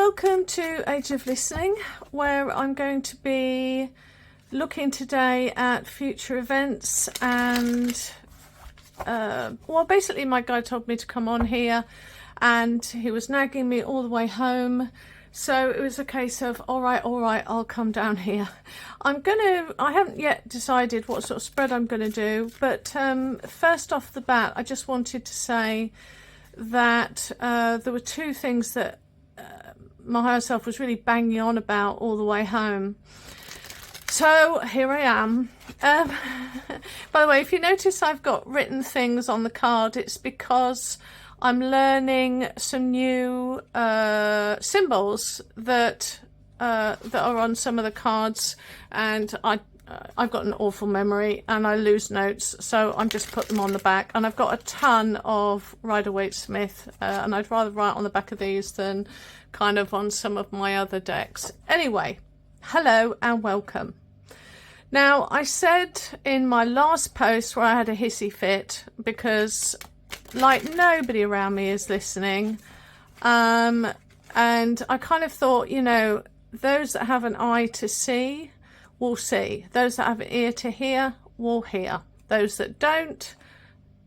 Welcome to Age of Listening, where I'm going to be looking today at future events and well, basically my guy told me to come on here and he was nagging me all the way home, so it was a case of all right, I'll come down here. I haven't yet decided what sort of spread I'm going to do, but first off the bat I just wanted to say that there were two things that my higher self was really banging on about all the way home. So here I am. By the way, if you notice I've got written things on the card, it's because I'm learning some new symbols that are on some of the cards, and I've got an awful memory and I lose notes, so I'm just put them on the back. And I've got a ton of Rider-Waite-Smith, and I'd rather write on the back of these than kind of on some of my other decks. Anyway, hello and welcome. Now, I said in my last post where I had a hissy fit because like nobody around me is listening, and I kind of thought, you know, those that have an eye to see will see, those that have an ear to hear will hear, those that don't,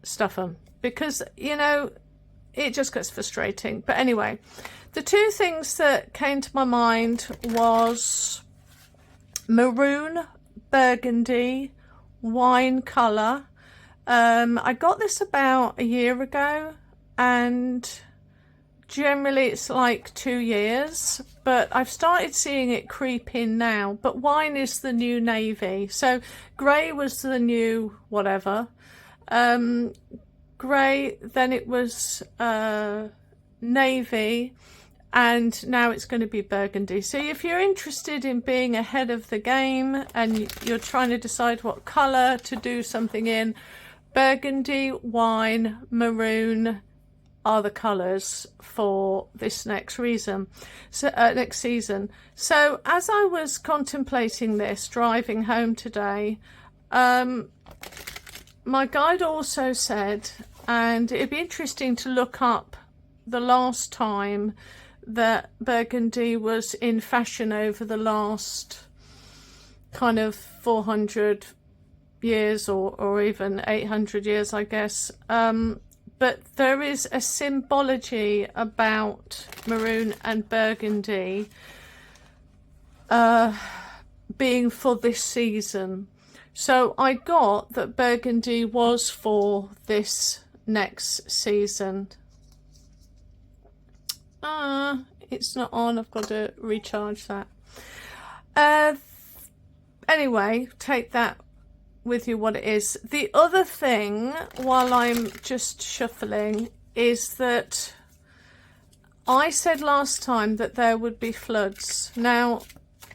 stuff them, because, you know, it just gets frustrating. But anyway, the two things that came to my mind was maroon burgundy wine colour. I got this about a year ago, and generally it's like 2 years, but I've started seeing it creep in now. But wine is the new navy, so grey was the new whatever, grey, then it was navy, and now it's going to be burgundy. So if you're interested in being ahead of the game and you're trying to decide what colour to do something in, burgundy, wine, maroon are the colours for this next season. So as I was contemplating this driving home today, my guide also said, and it'd be interesting to look up the last time that burgundy was in fashion over the last kind of 400 years or even 800 years, I guess. But there is a symbology about maroon and burgundy being for this season. So I got that burgundy was for this next season. It's not on. I've got to recharge that. Anyway, take that with you what it is. The other thing, while I'm just shuffling, is that I said last time that there would be floods. Now,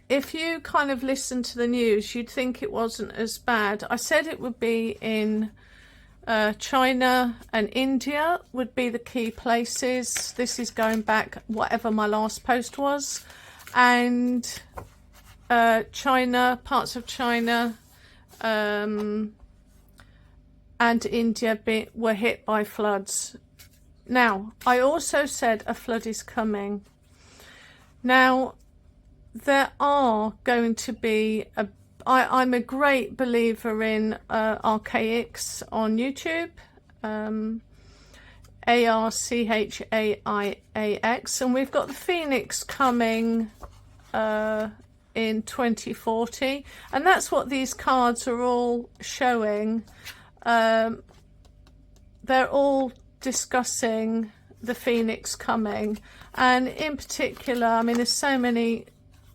if you kind of listen to the news, you'd think it wasn't as bad. I said it would be in China and India would be the key places. This is going back whatever my last post was, and China, parts of China and India were hit by floods. Now, I also said a flood is coming. Now, there are going to be I'm a great believer in Archaix on YouTube, ARCHAIAX, and we've got the Phoenix coming in 2040, and that's what these cards are all showing. They're all discussing the Phoenix coming, and in particular, I mean, there's so many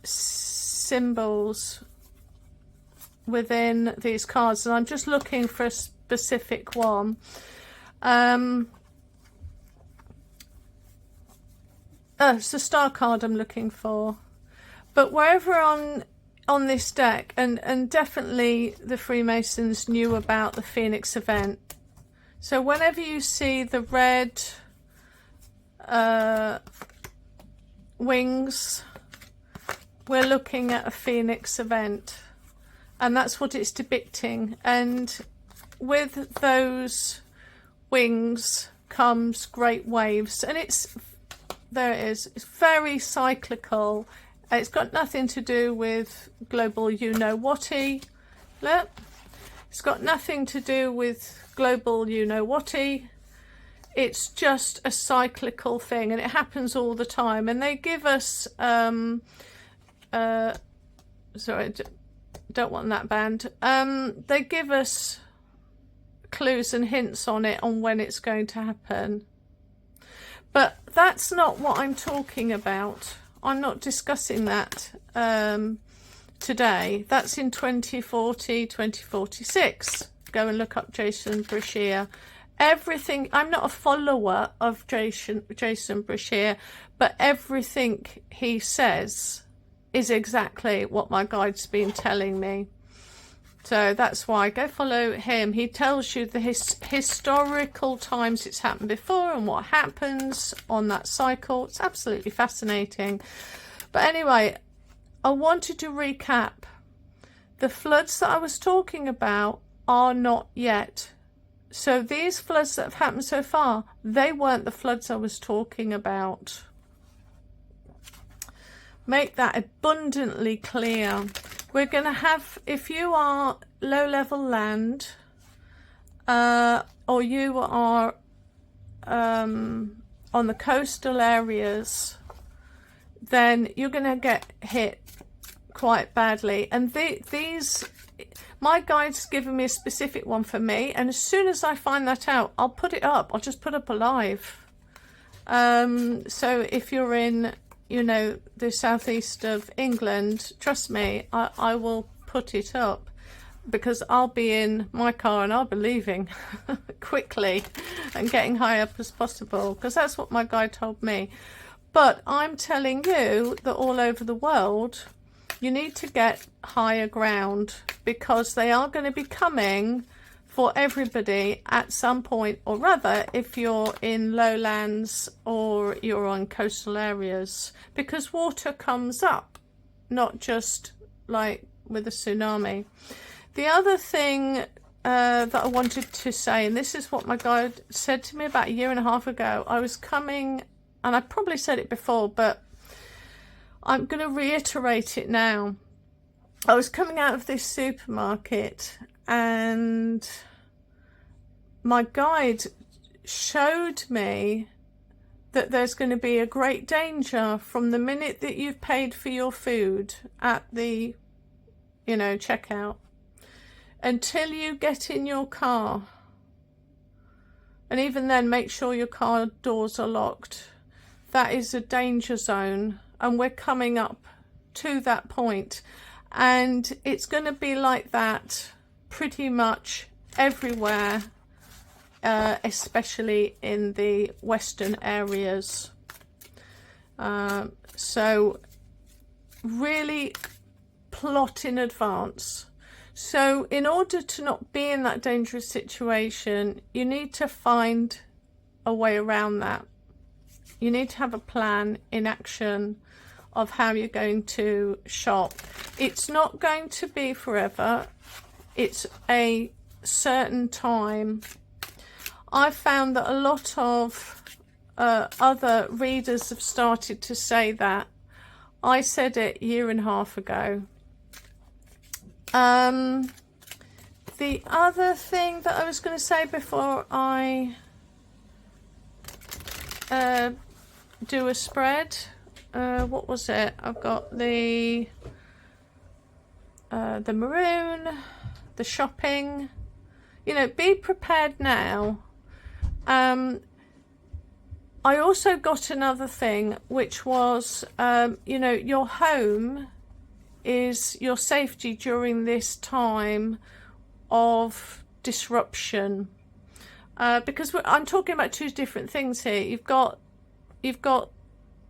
symbols within these cards, and I'm just looking for a specific one. It's the star card I'm looking for, but wherever on this deck, and definitely the Freemasons knew about the Phoenix event. So whenever you see the red wings, we're looking at a Phoenix event. And that's what it's depicting. And with those wings comes great waves. And it's there it is. It's very cyclical. It's got nothing to do with global you-know-whaty. Look. It's got nothing to do with global you-know-whaty. It's just a cyclical thing, and it happens all the time. And they give us... sorry, don't want that band. They give us clues and hints on it, on when it's going to happen. But that's not what I'm talking about. I'm not discussing that today. That's in 2040, 2046. Go and look up Jason Breshear. Everything, I'm not a follower of Jason Breshear, but everything he says is exactly what my guide's been telling me. So that's why go follow him. He tells you the historical times it's happened before and what happens on that cycle. It's absolutely fascinating. But anyway, I wanted to recap. The floods that I was talking about are not yet. So these floods that have happened so far, they weren't the floods I was talking about. Make that abundantly clear. We're going to have, if you are low-level land, or you are on the coastal areas, then you're going to get hit quite badly. And these, my guide's given me a specific one for me, and as soon as I find that out, I'll put it up. I'll just put up a live. So if you're in, you know, the southeast of England, trust me, I will put it up, because I'll be in my car and I'll be leaving quickly and getting high up as possible, because that's what my guide told me. But I'm telling you that all over the world, you need to get higher ground, because they are going to be coming for everybody at some point or other, if you're in lowlands or you're on coastal areas, because water comes up, not just like with a tsunami. The other thing that I wanted to say, and this is what my guide said to me about a year and a half ago. I was coming, and I probably said it before, but I'm going to reiterate it now. I was coming out of this supermarket, and my guide showed me that there's going to be a great danger from the minute that you've paid for your food at the, you know, checkout, until you get in your car. And even then, make sure your car doors are locked. That is a danger zone, and we're coming up to that point. And it's going to be like that pretty much everywhere, especially in the western areas. So really plot in advance. So in order to not be in that dangerous situation, you need to find a way around that. You need to have a plan in action of how you're going to shop. It's not going to be forever. It's a certain time. I found that a lot of other readers have started to say that. I said it a year and a half ago. The other thing that I was going to say before I do a spread, what was it? I've got the maroon, the shopping. You know, be prepared now. I also got another thing, which was, you know, your home is your safety during this time of disruption. Because I'm talking about two different things here. You've got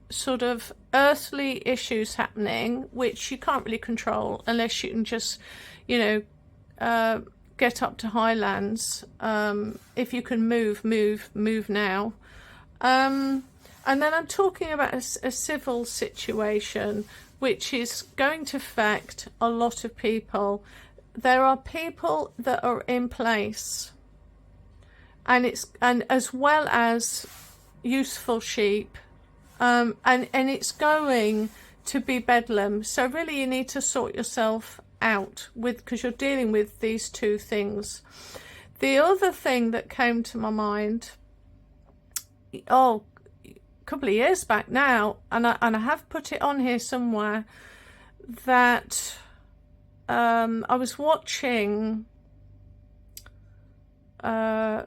sort of earthly issues happening, which you can't really control unless you can just, you know, get up to highlands. If you can move now. And then I'm talking about a civil situation, which is going to affect a lot of people. There are people that are in place, and as well as useful sheep, and it's going to be bedlam. So really you need to sort yourself out with, because you're dealing with these two things. The other thing that came to my mind, a couple of years back now, and I have put it on here somewhere, that I was watching The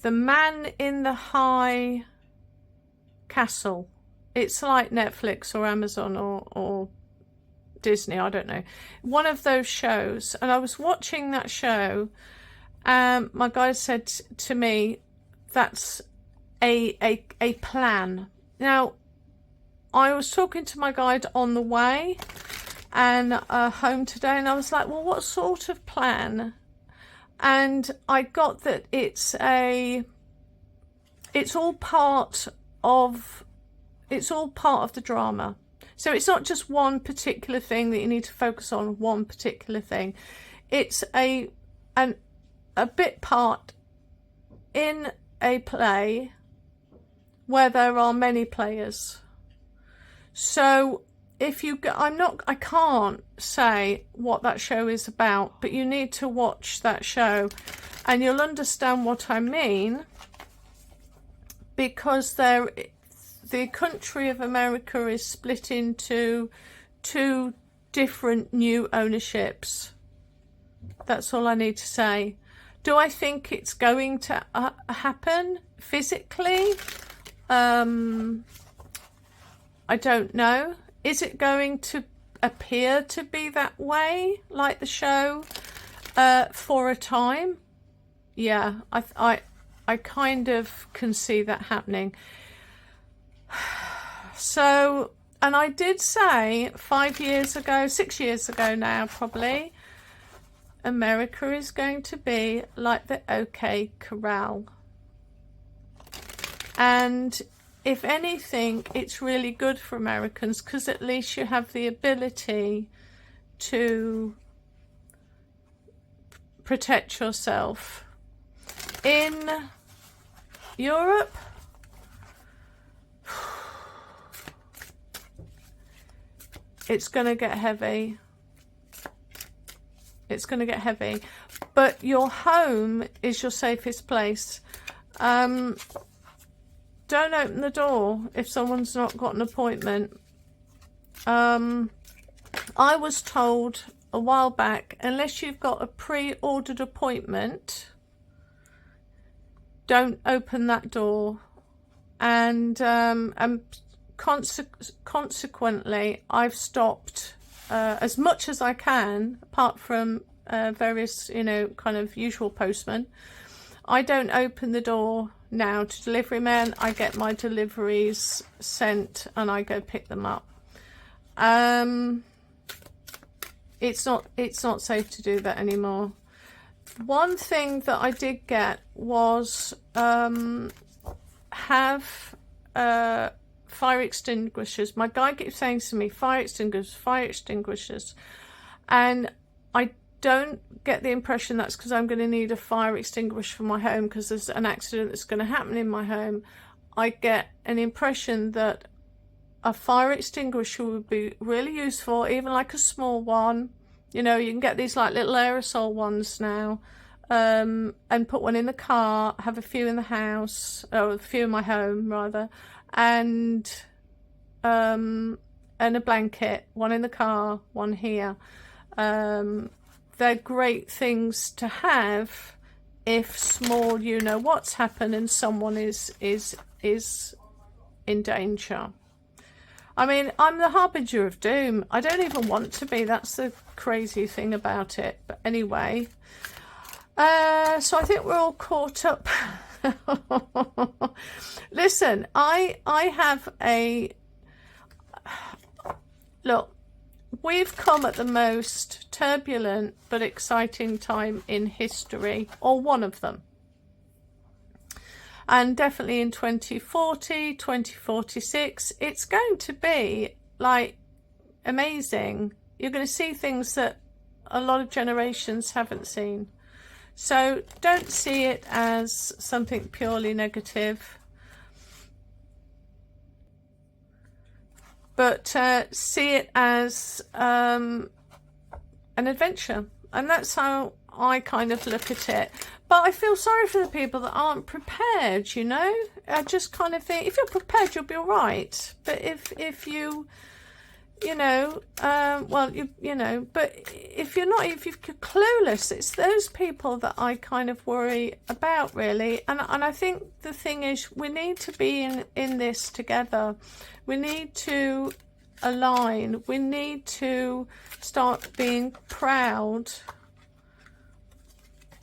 Man in the High Castle. It's like Netflix or Amazon or Disney, I don't know. One of those shows. And I was watching that show. My guide said to me, that's a plan. Now, I was talking to my guide on the way and home today, and I was like, well, what sort of plan? And I got that it's all part of the drama. So it's not just one particular thing that you need to focus on, one particular thing. It's a bit part in a play where there are many players. So if you go, I can't say what that show is about, but you need to watch that show and you'll understand what I mean, because the country of America is split into two different new ownerships. That's all I need to say. Do I think it's going to happen physically? I don't know. Is it going to appear to be that way, like the show, for a time? Yeah, I kind of can see that happening. So, and I did say 6 years ago now probably, America is going to be like the OK Corral. And if anything, it's really good for Americans, because at least you have the ability to protect yourself. In Europe, it's going to get heavy. It's going to get heavy. But your home is your safest place. Don't open the door if someone's not got an appointment. I was told a while back, unless you've got a pre-ordered appointment, don't open that door. And consequently, I've stopped as much as I can, apart from various, kind of usual postmen. I don't open the door now to delivery men. I get my deliveries sent and I go pick them up. It's not safe to do that anymore. One thing that I did get was have fire extinguishers. My guy keeps saying to me, fire extinguishers, and I don't get the impression that's because I'm going to need a fire extinguisher for my home because there's an accident that's going to happen in my home. I get an impression that a fire extinguisher would be really useful, even like a small one. You can get these like little aerosol ones now, and put one in the car, have a few in the house, or a few in my home rather, and a blanket, one in the car, one here. They're great things to have if small what's happened and someone is in danger. I mean, I'm the harbinger of doom. I don't even want to be. That's the crazy thing about it. But anyway, so I think we're all caught up. Listen, I have look, we've come at the most turbulent but exciting time in history, or one of them. And definitely in 2040, 2046, it's going to be like amazing. You're going to see things that a lot of generations haven't seen. So don't see it as something purely negative. but see it as an adventure. And that's how I kind of look at it. But I feel sorry for the people that aren't prepared, you know. I just kind of think, if you're prepared, you'll be all right. But if you, you know, well, you know, but if you're not, if you're clueless, it's those people that I kind of worry about, really. And I think the thing is, we need to be in this together. We need to align. We need to start being proud.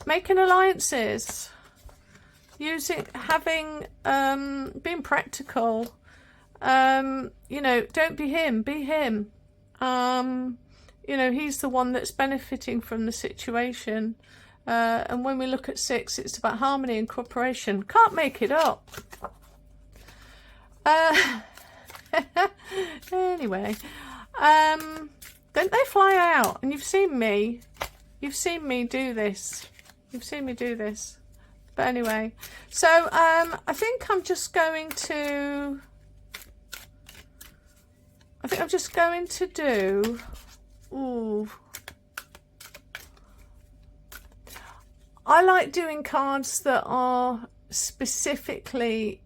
Making alliances, having, being practical. You know, don't be him, be him. You know, he's the one that's benefiting from the situation. And when we look at 6, it's about harmony and cooperation. Can't make it up. Anyway, don't they fly out? And you've seen me do this. You've seen me do this. But anyway, so I think I'm just going to do, ooh, I like doing cards that are specifically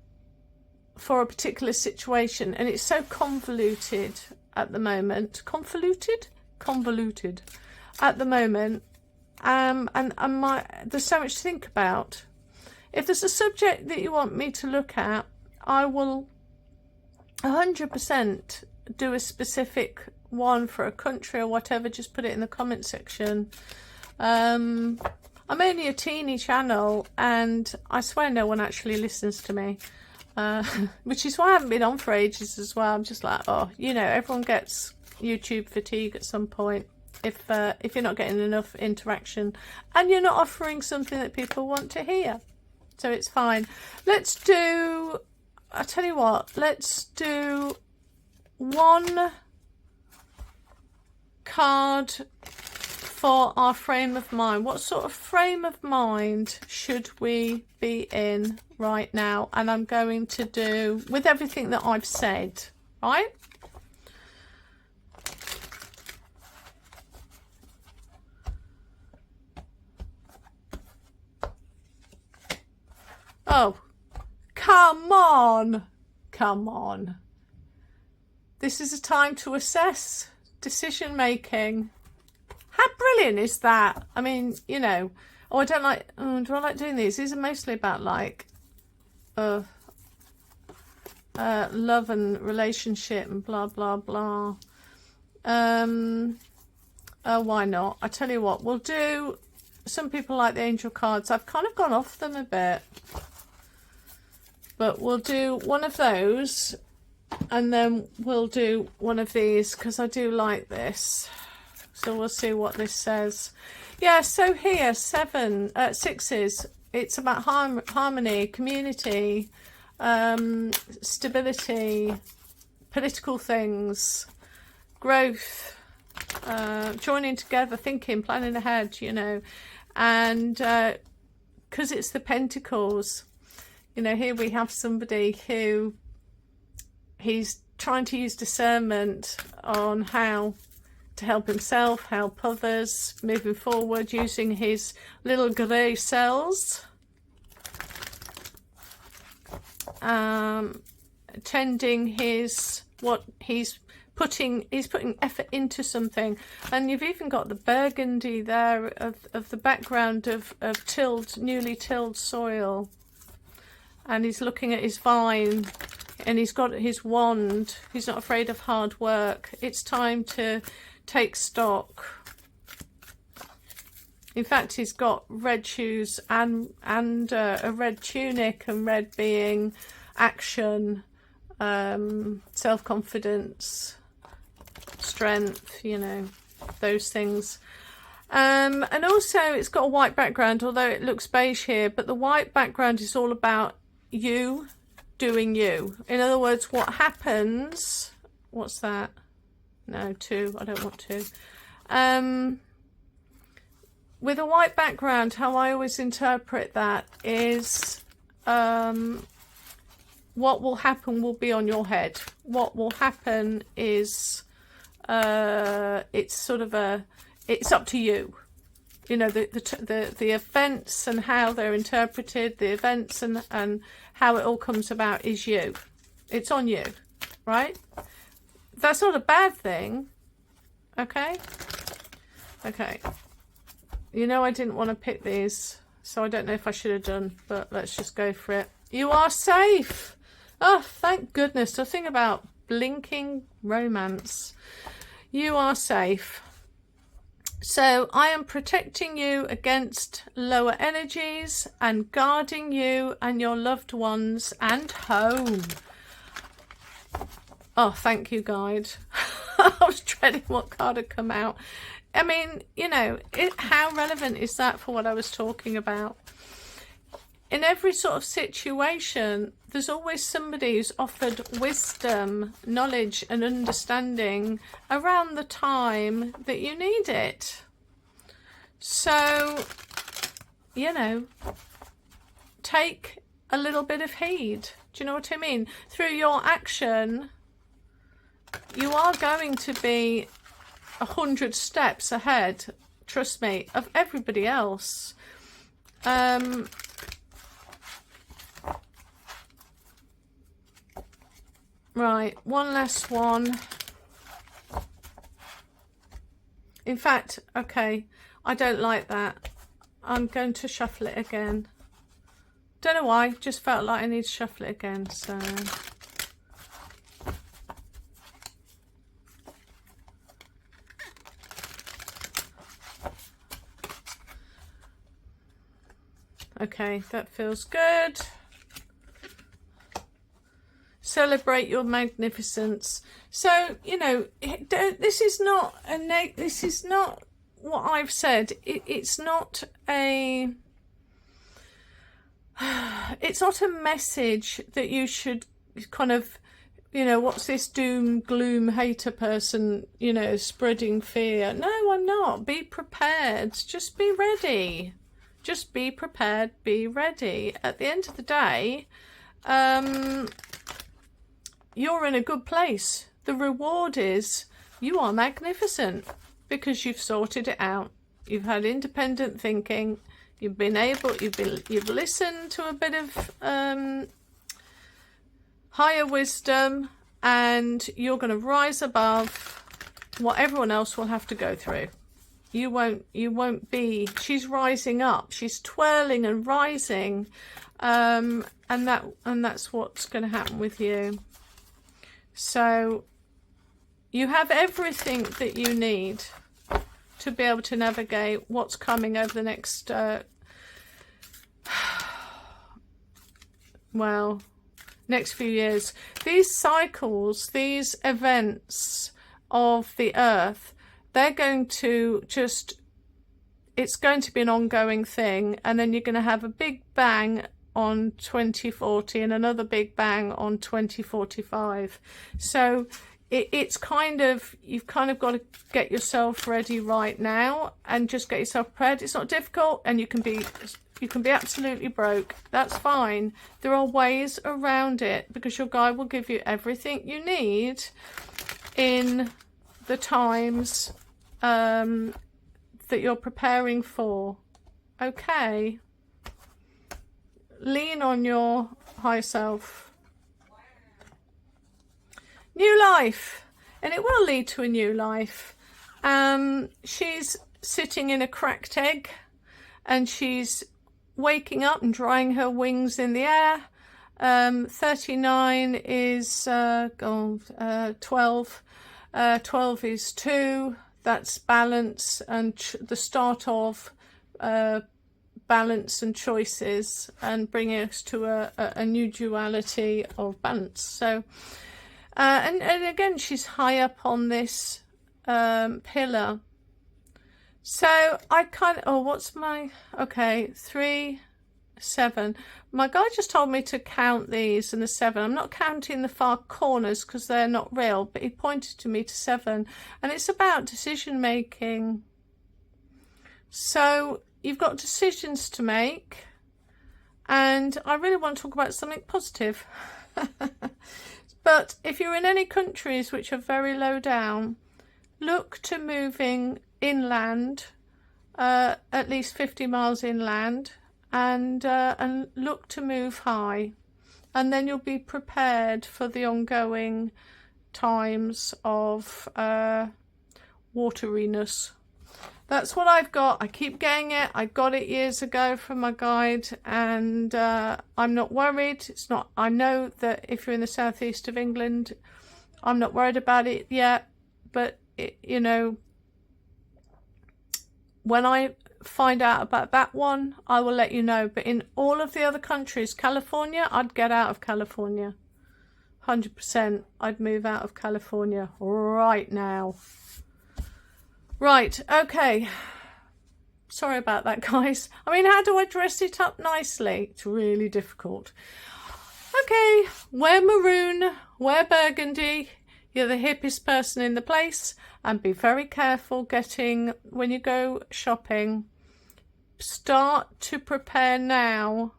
for a particular situation, and it's so convoluted at the moment. Convoluted at the moment. And there's so much to think about. If there's a subject that you want me to look at, I will 100% do a specific one for a country or whatever. Just put it in the comment section. I'm only a teeny channel, and I swear no one actually listens to me, which is why I haven't been on for ages as well. I'm just like, oh, you know, everyone gets YouTube fatigue at some point. If you're not getting enough interaction and you're not offering something that people want to hear, so it's fine. Let's do, I tell you what, let's do one card for our frame of mind. What sort of frame of mind should we be in right now? And I'm going to do with everything that I've said, right? Oh, come on. Come on. This is a time to assess decision making. How brilliant is that? I mean, you know, oh, I don't like, oh, do I like doing these? These are mostly about like love and relationship and blah, blah, blah. Oh, why not? I tell you what, we'll do, some people like the angel cards. I've kind of gone off them a bit. But we'll do one of those, and then we'll do one of these, because I do like this. So we'll see what this says. Yeah, so here, 6s. It's about harmony, community, stability, political things, growth, joining together, thinking, planning ahead, you know. And because it's the Pentacles, you know, here we have somebody who he's trying to use discernment on how to help himself, help others, moving forward, using his little grey cells, tending his, what he's putting effort into something. And you've even got the burgundy there of the background of newly tilled soil. And he's looking at his vine, and he's got his wand. He's not afraid of hard work. It's time to take stock. In fact, he's got red shoes and a red tunic, and red being action, self-confidence, strength, you know, those things. And also it's got a white background, although it looks beige here, but the white background is all about you doing you. In other words, what happens, what's that? No, 2, I don't want 2. With a white background, how I always interpret that is what will happen will be on your head. What will happen is it's sort of it's up to you. You know, the events and how they're interpreted, the events and how it all comes about is you. It's on you, right? That's not a bad thing, okay? Okay. You know, I didn't want to pick these, so I don't know if I should have done, but let's just go for it. You are safe. Oh, thank goodness. The thing about blinking romance. You are safe. So I am protecting you against lower energies and guarding you and your loved ones and home. Oh, thank you, guide. I was dreading what card had come out. I mean, you know, how relevant is that for what I was talking about? In every sort of situation, there's always somebody who's offered wisdom, knowledge and understanding around the time that you need it. So, you know, take a little bit of heed. Do you know what I mean? Through your action, you are going to be 100 steps ahead, trust me, of everybody else. Right, one last one. In fact, okay, I don't like that. I'm going to shuffle it again. Don't know why, just felt like I need to shuffle it again, so... Okay, that feels good. Celebrate your magnificence. So, you know, this is not this is not what I've said. It's not a message that you should kind of, you know, what's this doom, gloom, hater person, you know, spreading fear. No, I'm not. Be prepared. Just be ready. Just be prepared, be ready. At the end of the day, you're in a good place. The reward is you are magnificent because you've sorted it out. You've had independent thinking. You've listened to a bit of higher wisdom, and you're going to rise above what everyone else will have to go through. You won't be. She's rising up. She's twirling and rising, and that's what's going to happen with you. So you have everything that you need to be able to navigate what's coming over the next next few years. These cycles, these events of the earth, they're going to just, it's going to be an ongoing thing, and then you're going to have a big bang on 2040 and another big bang on 2045. So it's kind of, you've kind of got to get yourself ready right now and just get yourself prepared. It's not difficult, and you can be absolutely broke. That's fine. There are ways around it, because your guide will give you everything you need in the times that you're preparing for. Okay, lean on your higher self. New life, and it will lead to a new life. She's sitting in a cracked egg, and she's waking up and drying her wings in the air. 39 is 12. 12 is 2. That's balance and the start of balance and choices, and bringing us to a new duality of balance. So and again, she's high up on this pillar. So I kind of, what's my, okay, 3, 7. My guy just told me to count these and the 7. I'm not counting the far corners because they're not real, but he pointed to me to 7, and it's about decision making. So you've got decisions to make, and I really want to talk about something positive. But if you're in any countries which are very low down, look to moving inland, at least 50 miles inland, and look to move high, and then you'll be prepared for the ongoing times of wateriness. That's what I've got. I keep getting it. I got it years ago from my guide, and I'm not worried. It's not. I know that if you're in the southeast of England, I'm not worried about it yet. But you know, when I find out about that one, I will let you know. But in all of the other countries, California, I'd get out of California. 100%. I'd move out of California right now. Right, okay. Sorry about that, guys. I mean, how do I dress it up nicely? It's really difficult. Okay, wear maroon, wear burgundy. You're the hippest person in the place, and be very careful when you go shopping, start to prepare now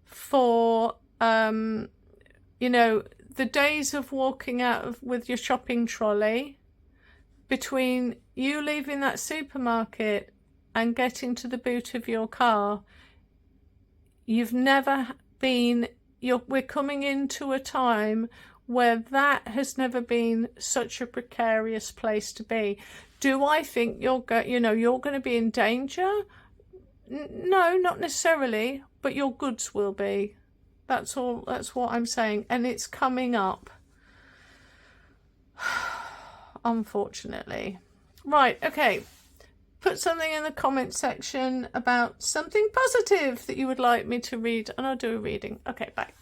for, you know, the days of walking out with your shopping trolley. Between you leaving that supermarket and getting to the boot of your car, we're coming into a time where that has never been such a precarious place to be. Do I think you're going to be in danger? No, not necessarily, but your goods will be. That's all. That's what I'm saying, and it's coming up. Unfortunately. Right, okay. Put something in the comment section about something positive that you would like me to read, and I'll do a reading. Okay, bye.